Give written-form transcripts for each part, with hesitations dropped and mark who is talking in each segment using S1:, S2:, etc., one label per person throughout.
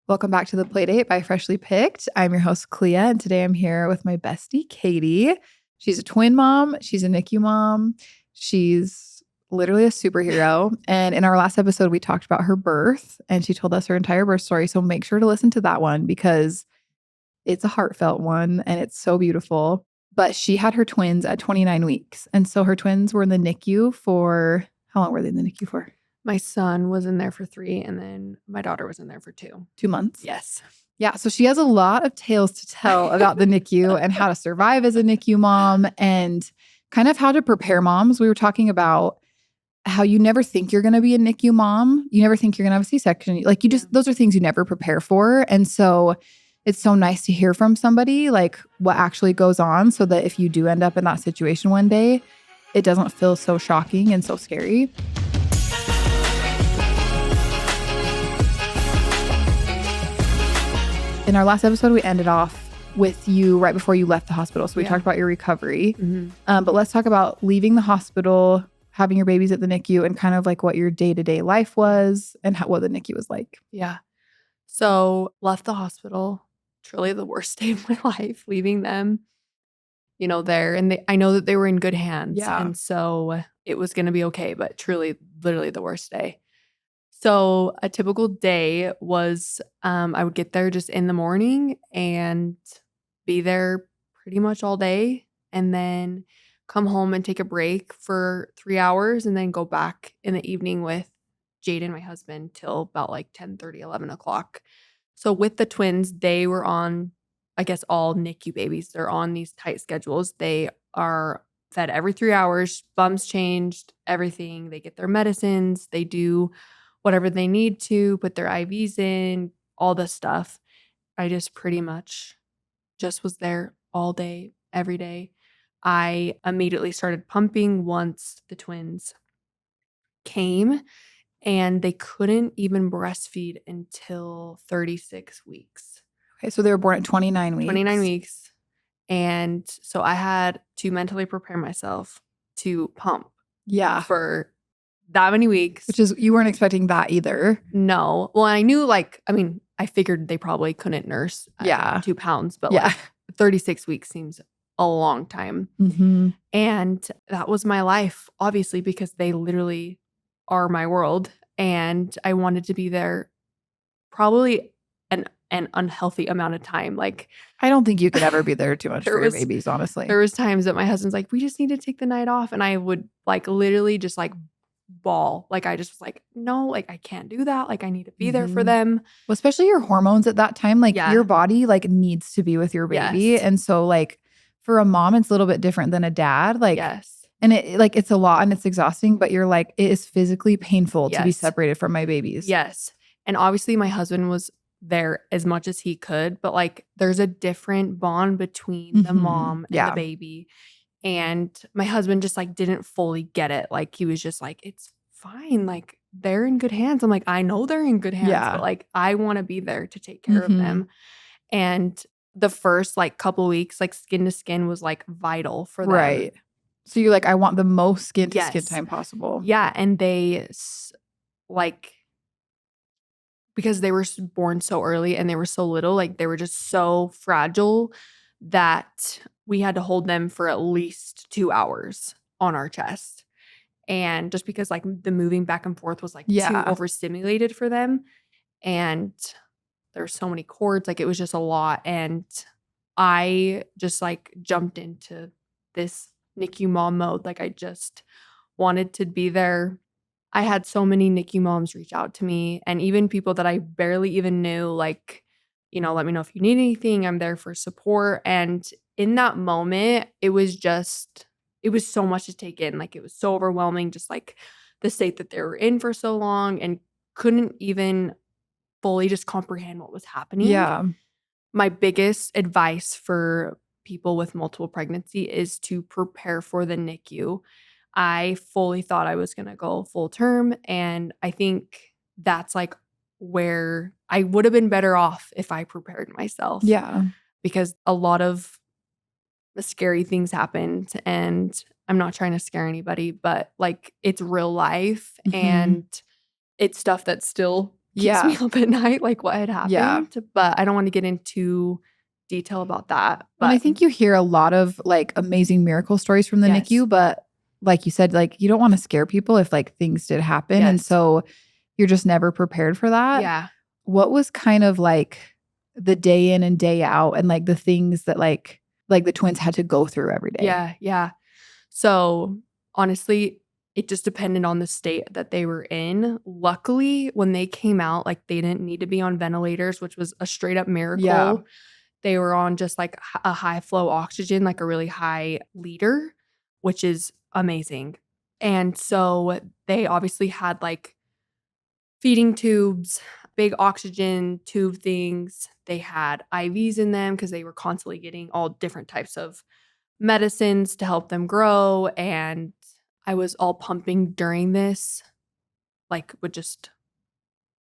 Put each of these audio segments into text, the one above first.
S1: Welcome back to the Playdate by Freshly Picked. I'm your host, Klea, and today I'm here with my bestie, Caitie. She's a twin mom. She's a NICU mom. She's literally a superhero. And in our last episode, we talked about her birth, and she told us her entire birth story. So make sure to listen to that one because it's a heartfelt one, and it's so beautiful. But she had her twins at 29 weeks. And so her twins were in the NICU for, how long were they in the NICU for?
S2: My son was in there for 3, and then my daughter was in there for 2.
S1: 2 months?
S2: Yes.
S1: Yeah, so she has a lot of tales to tell about the NICU and how to survive as a NICU mom and kind of how to prepare moms. We were talking about how you never think you're going to be a NICU mom. You never think you're going to have a C-section. Like those are things you never prepare for. And so it's so nice to hear from somebody like what actually goes on so that if you do end up in that situation one day, it doesn't feel so shocking and so scary. In our last episode, we ended off with you right before you left the hospital. So we talked about your recovery.
S2: Mm-hmm.
S1: But let's talk about leaving the hospital, having your babies at the NICU, and kind of like what your day-to-day life was and what the NICU was like.
S2: Yeah. So left the hospital, truly the worst day of my life, leaving them, there. And I know that they were in good hands.
S1: Yeah.
S2: And so it was going to be okay, but truly, literally the worst day. So a typical day was I would get there just in the morning and be there pretty much all day and then come home and take a break for 3 hours and then go back in the evening with Jaden, my husband, till about like 10:30, 11 o'clock. So with the twins, they were on, I guess, all NICU babies. They're on these tight schedules. They are fed every 3 hours, bums changed, everything. They get their medicines. They do whatever they need to, put their IVs in, all this stuff. I just pretty much just was there all day, every day. I immediately started pumping once the twins came, and they couldn't even breastfeed until 36 weeks.
S1: Okay, so they were born at 29 weeks.
S2: 29 weeks. And so I had to mentally prepare myself to pump.
S1: Yeah.
S2: For that many weeks.
S1: Which is, you weren't expecting that either.
S2: No. Well, I knew I figured they probably couldn't nurse 2 pounds, but 36 weeks seems a long time.
S1: Mm-hmm.
S2: And that was my life, obviously, because they literally are my world. And I wanted to be there probably an unhealthy amount of time. Like,
S1: I don't think you could ever be there too much for your babies, honestly.
S2: There was times that my husband's like, we just need to take the night off. And I would literally just bawl. I just was like, no, I can't do that. I need to be there for them.
S1: Well, especially your hormones at that time, your body needs to be with your baby.
S2: Yes.
S1: And so for a mom, it's a little bit different than a dad.
S2: Yes.
S1: And it's a lot and it's exhausting, but you're it is physically painful to be separated from my babies.
S2: Yes. And obviously my husband was there as much as he could, but there's a different bond between the mom and the baby. And my husband just didn't fully get it. He was just it's fine. They're in good hands. I'm I know they're in good hands, but I want to be there to take care of them. And the first couple weeks, skin to skin was vital for them.
S1: Right. So you're I want the most skin to skin time possible.
S2: Yeah. And they because they were born so early and they were so little, they were just so fragile that we had to hold them for at least 2 hours on our chest. And just because the moving back and forth was too overstimulated for them. And there were so many cords, it was just a lot. And I just jumped into this NICU mom mode. I just wanted to be there. I had so many NICU moms reach out to me, and even people that I barely even knew, let me know if you need anything. I'm there for support. And in that moment, it was so much to take in. It was so overwhelming, just the state that they were in for so long and couldn't even fully just comprehend what was happening.
S1: Yeah.
S2: My biggest advice for people with multiple pregnancy is to prepare for the NICU. I fully thought I was going to go full term. And I think that's where I would have been better off if I prepared myself.
S1: Yeah.
S2: Because a lot of the scary things happened, and I'm not trying to scare anybody, but it's real life and it's stuff that still keeps me
S1: Yeah.
S2: up at night, like what had happened.
S1: Yeah.
S2: But I don't want to get into detail about that. But
S1: And I think you hear a lot of like amazing miracle stories from the
S2: Yes.
S1: NICU, but like you said, like you don't want to scare people if like things did happen. And
S2: Yes.
S1: so you're just never prepared for that.
S2: yeah.
S1: What was kind of like the day in and day out and like the things that like the twins had to go through every day?
S2: Yeah. Yeah. So honestly, it just depended on the state that they were in. Luckily, when they came out, like they didn't need to be on ventilators, which was a straight up miracle.
S1: Yeah.
S2: They were on just like a high flow oxygen, like a really high liter, which is amazing. And so they obviously had like feeding tubes, big oxygen tube things. They had IVs in them because they were constantly getting all different types of medicines to help them grow. And I was all pumping during this, like would just,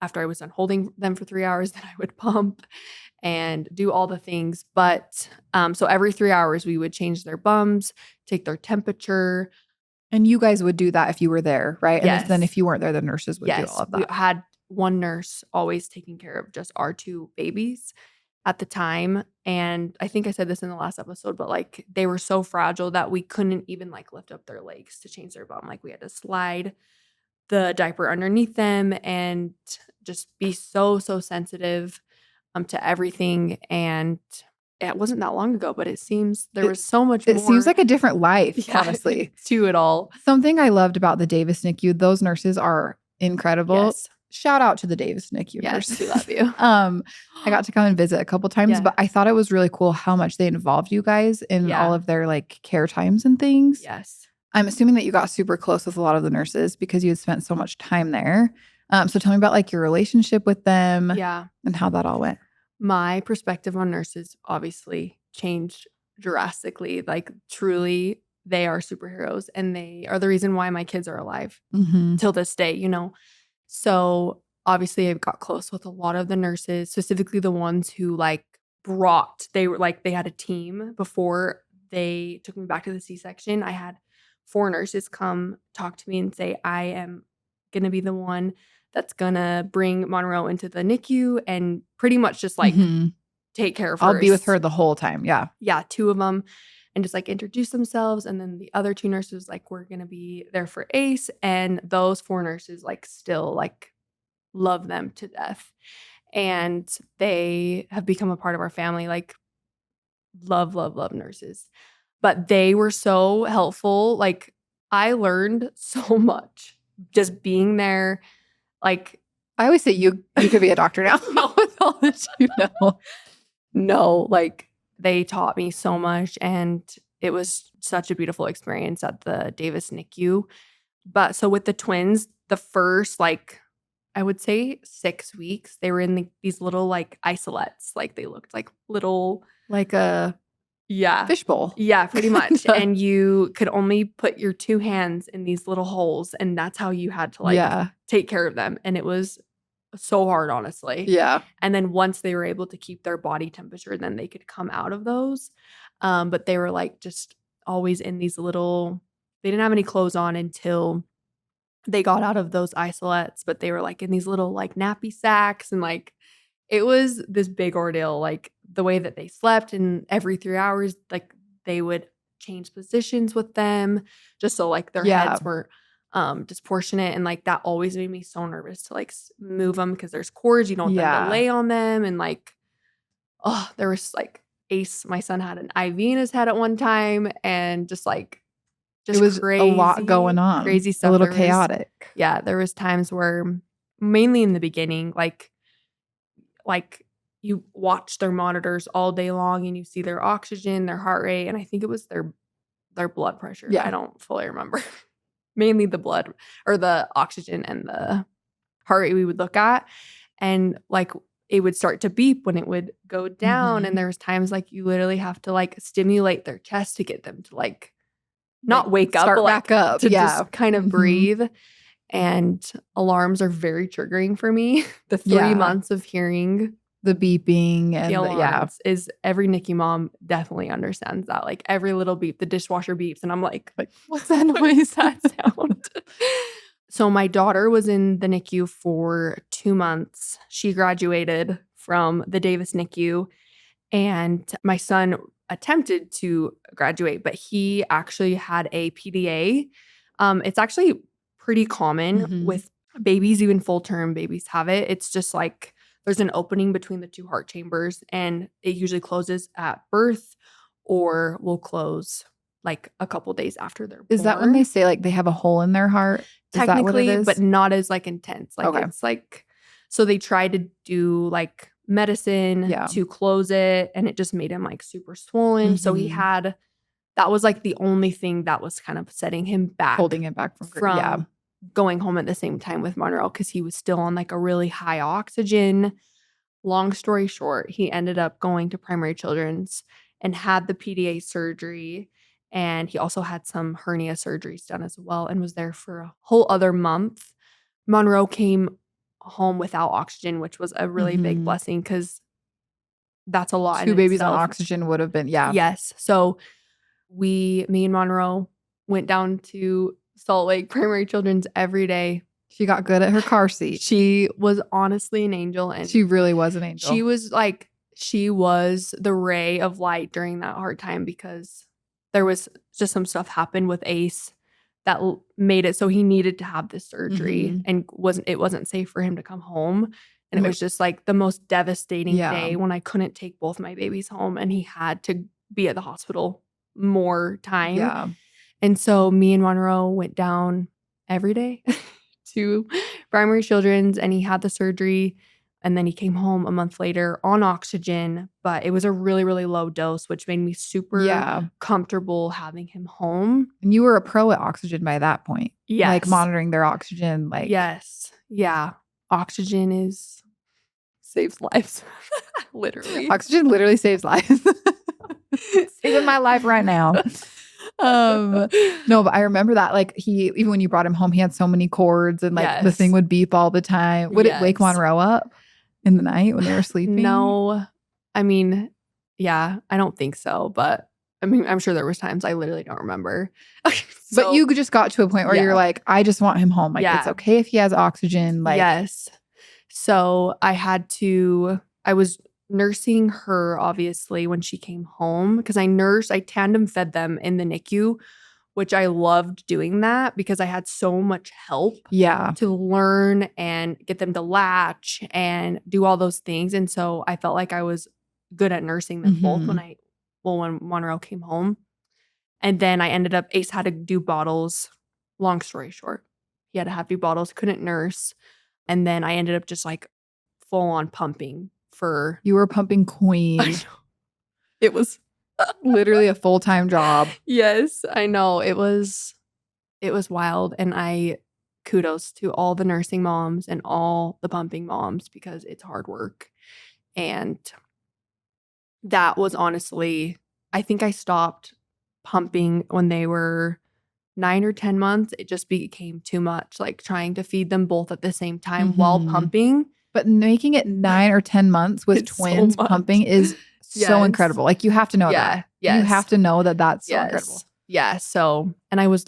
S2: after I was done holding them for 3 hours, then I would pump and do all the things. But so every 3 hours we would change their bums, take their temperature.
S1: And you guys would do that if you were there, right?
S2: Yes.
S1: And then if you weren't there, the nurses would do
S2: Yes,
S1: all of
S2: we
S1: that.
S2: had one nurse always taking care of just our 2 babies at the time. And I think I said this in the last episode, but like they were so fragile that we couldn't even like lift up their legs to change their bum. Like we had to slide the diaper underneath them and just be so sensitive to everything. And it wasn't that long ago, but it seems there was so much more.
S1: It seems like a different life,
S2: Yeah,
S1: honestly.
S2: to it all.
S1: Something I loved about the Davis NICU, those nurses are incredible.
S2: Yes.
S1: Shout out to the Davis NICU
S2: Yes,
S1: nurse.
S2: we love you.
S1: I got to come and visit a couple times,
S2: Yeah.
S1: but I thought it was really cool how much they involved you guys in
S2: Yeah.
S1: all of their like care times and things.
S2: Yes.
S1: I'm assuming that you got super close with a lot of the nurses because you had spent so much time there. So tell me about like your relationship with them
S2: Yeah.
S1: and how that all went.
S2: My perspective on nurses obviously changed drastically. Like truly, they are superheroes and they are the reason why my kids are alive till this day, you know? So obviously I got close with a lot of the nurses, specifically the ones who like they were like, they had a team before they took me back to the C-section. I had 4 nurses come talk to me and say, I am going to be the one that's going to bring Monroe into the NICU and pretty much just like take care of her.
S1: I'll be with her the whole time. Yeah.
S2: Yeah, 2 of them. And just like introduce themselves. And then the other 2 nurses, like, we're going to be there for Ace. And those 4 nurses, like, still like love them to death. And they have become a part of our family. Like, love nurses. But they were so helpful. Like, I learned so much just being there. Like,
S1: I always say you could be a doctor now. With all that you know.
S2: No, like they taught me so much and it was such a beautiful experience at the Davis NICU. But so with the twins, the first like I would say 6 weeks, they were in these little like isolates. Like they looked like little
S1: Like a fishbowl.
S2: Yeah, pretty much. And you could only put your 2 hands in these little holes and that's how you had to like take care of them. And it was so hard, honestly.
S1: Yeah.
S2: And then once they were able to keep their body temperature, then they could come out of those. But they were like just always in these little, they didn't have any clothes on until they got out of those isolates, but they were like in these little like nappy sacks. And like, it was this big ordeal, like the way that they slept. And every 3 hours, like they would change positions with them just so like their heads were disproportionate, and like that always made me so nervous to like move them because there's cords, you don't want them to lay on them. And like, oh, there was like Ace, my son, had an IV in his head at one time, and just
S1: it was
S2: crazy,
S1: a lot going on,
S2: crazy stuff,
S1: a little chaotic.
S2: There was times where, mainly in the beginning, like you watch their monitors all day long and you see their oxygen, their heart rate, and I think it was their blood pressure.
S1: Yeah.
S2: I don't fully remember. Mainly the blood or the oxygen and the heart rate we would look at. And like it would start to beep when it would go down. And there was times like you literally have to like stimulate their chest to get them to like not wake up, but like
S1: back up.
S2: To just kind of breathe. And alarms are very triggering for me. The 3 months of hearing
S1: the beeping and
S2: the alarms is every NICU mom definitely understands that. Like every little beep, the dishwasher beeps, and I'm like what's that noise? That sound? So my daughter was in the NICU for 2 months. She graduated from the Davis NICU, and my son attempted to graduate, but he actually had a PDA. It's actually pretty common with babies, even full-term babies have it. It's just like there's an opening between the two heart chambers, and it usually closes at birth or will close like a couple days after they're born.
S1: Is that when they say like they have a hole in their heart? Is that what it
S2: Technically,
S1: is?
S2: but not as like intense. Like
S1: Okay.
S2: it's like, so they tried to do like medicine to close it, and it just made him like super swollen. So he had, that was like the only thing that was kind of setting him back,
S1: holding it back from
S2: going home at the same time with Monroe, because he was still on like a really high oxygen. Long story short, he ended up going to Primary Children's and had the PDA surgery. And he also had some hernia surgeries done as well, and was there for a whole other month. Monroe came home without oxygen, which was a really big blessing, because that's a lot.
S1: 2 babies on oxygen would have been,
S2: Yes. So me and Monroe went down to Salt Lake Primary Children's every day.
S1: She got good at her car seat.
S2: She was honestly an angel. And
S1: she really was an angel.
S2: She was the ray of light during that hard time, because there was just some stuff happened with Ace that made it so he needed to have this surgery, and it wasn't safe for him to come home. And it was just like the most devastating day when I couldn't take both my babies home, and he had to be at the hospital more time.
S1: Yeah.
S2: And so me and Monroe went down every day to Primary Children's, and he had the surgery. And then he came home a month later on oxygen, but it was a really, really low dose, which made me super comfortable having him home.
S1: And you were a pro at oxygen by that point.
S2: Yes.
S1: Like monitoring their oxygen. Like
S2: yes. Yeah. Oxygen saves lives. Literally.
S1: Oxygen literally saves lives. Saving my life right now. No, but I remember that, like, even when you brought him home, he had so many cords, and like the thing would beep all the time. Would it wake Monroe up in the night when they were sleeping?
S2: No. I mean, yeah, I don't think so. But I mean, I'm sure there was times I literally don't remember.
S1: But you just got to a point where you're like, I just want him home. Like, it's okay if he has oxygen. Like,
S2: yes. So I was nursing her, obviously, when she came home, because I tandem fed them in the NICU, which I loved doing that, because I had so much help to learn and get them to latch and do all those things. And so I felt like I was good at nursing them both when Monroe came home. And then Ace had to do bottles. Long story short, he had to have to do bottles, couldn't nurse. And then I ended up just like full on pumping.
S1: You were pumping queen.
S2: It was
S1: literally a full-time job.
S2: Yes, I know. It was wild. And kudos to all the nursing moms and all the pumping moms, because it's hard work. And that was honestly, I think I stopped pumping when they were 9 or 10 months. It just became too much, like trying to feed them both at the same time while pumping.
S1: But making it 9 or 10 months with twins pumping is so incredible. Like, you have to know that. Yes. You have to know that that's so incredible.
S2: Yeah. So, and I was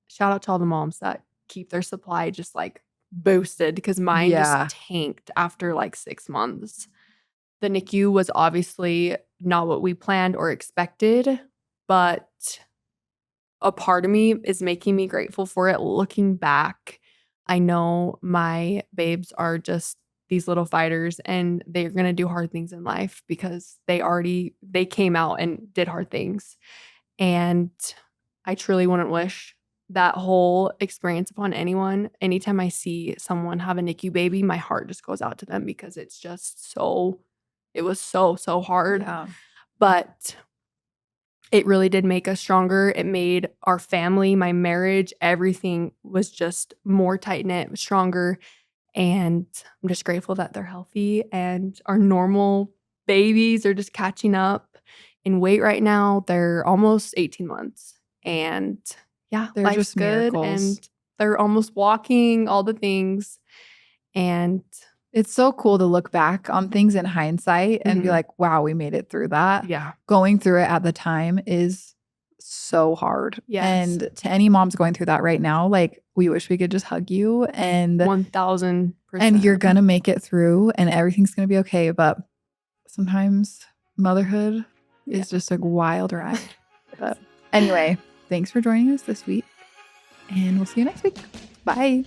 S2: shout out to all the moms that keep their supply just like boosted, because mine just tanked after like 6 months. The NICU was obviously not what we planned or expected, but a part of me is making me grateful for it looking back. I know my babes are just these little fighters, and they're going to do hard things in life, because they came out and did hard things. And I truly wouldn't wish that whole experience upon anyone. Anytime I see someone have a NICU baby, my heart just goes out to them, because it's just it was so hard.
S1: Yeah.
S2: But it really did make us stronger. It made our family, my marriage, everything was just more tight-knit, stronger. And I'm just grateful that they're healthy, and our normal babies are just catching up in weight right now. They're almost 18 months. And yeah,
S1: they're
S2: life's
S1: just
S2: good.
S1: Miracles.
S2: And they're almost walking, all the things. And
S1: it's so cool to look back on things in hindsight and be like, wow, we made it through that.
S2: Yeah.
S1: Going through it at the time is so hard.
S2: Yes.
S1: And to any moms going through that right now, like, we wish we could just hug you and
S2: 1000%.
S1: and you're going to make it through and everything's going to be okay. But sometimes motherhood is just a wild ride. But anyway, thanks for joining us this week and we'll see you next week. Bye.